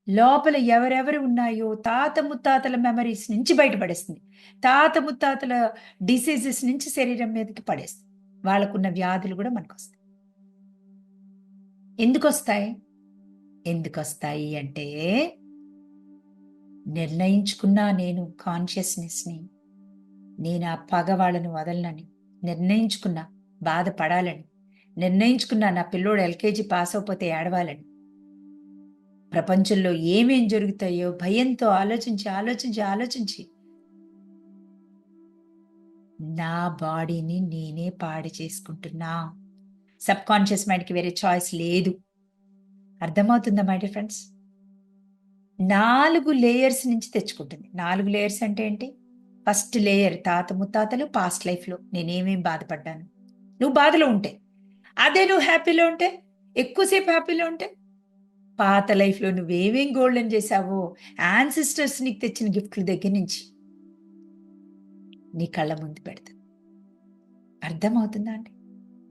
లోపల ఎవరెవరు ఉన్నాయో తాత ముత్తాతల మెమరీస్ నుంచి బయటపడేస్తుంది. తాత ముత్తాతల డిసీజెస్ నుంచి శరీరం మీదకి పడేస్తుంది. వాళ్ళకున్న వ్యాధులు కూడా మనకొస్తాయి. ఎందుకొస్తాయి? ఎందుకొస్తాయి అంటే, నిర్ణయించుకున్నా నేను కాన్షియస్‌నెస్‌ని, నేను ఆ పగ వాళ్ళని వదలనని నిర్ణయించుకున్నా, బాధపడాలని నిర్ణయించుకున్నా, నా పిల్లోడు ఎల్‌కేజీ పాస్ అవ్వకపోతే ఏడవాలని. ప్రపంచంలో ఏమేం జరుగుతాయో భయంతో ఆలోచించి నా బాడీని నేనే పాడు చేసుకుంటున్నా. సబ్‌కాన్షియస్ మైండ్‌కి వేరే చాయిస్ లేదు. అర్థమవుతుందా మై డియర్ ఫ్రెండ్స్? 4 లేయర్స్ నుంచి తెచ్చుకుంటుంది. 4 లేయర్స్ అంటే ఏంటి? ఫస్ట్ లేయర్ తాత ముత్తాతలు పాస్ట్ లైఫ్‌లో నేనేమేం బాధపడ్డాను. నువ్వు బాధలో ఉంటే. అదే నువ్వు హ్యాపీలో ఉంటే, ఎక్కువ సేపు హ్యాపీలో ఉంటే, పాత లైఫ్‌లో నువ్వేమేం గోల్డెన్ చేశావో, యాన్సెస్టర్స్ నీకు తెచ్చిన గిఫ్ట్‌ల దగ్గర నుంచి నీ కళ్ళ ముందు పెడతా. అర్థమవుతుందా అండి?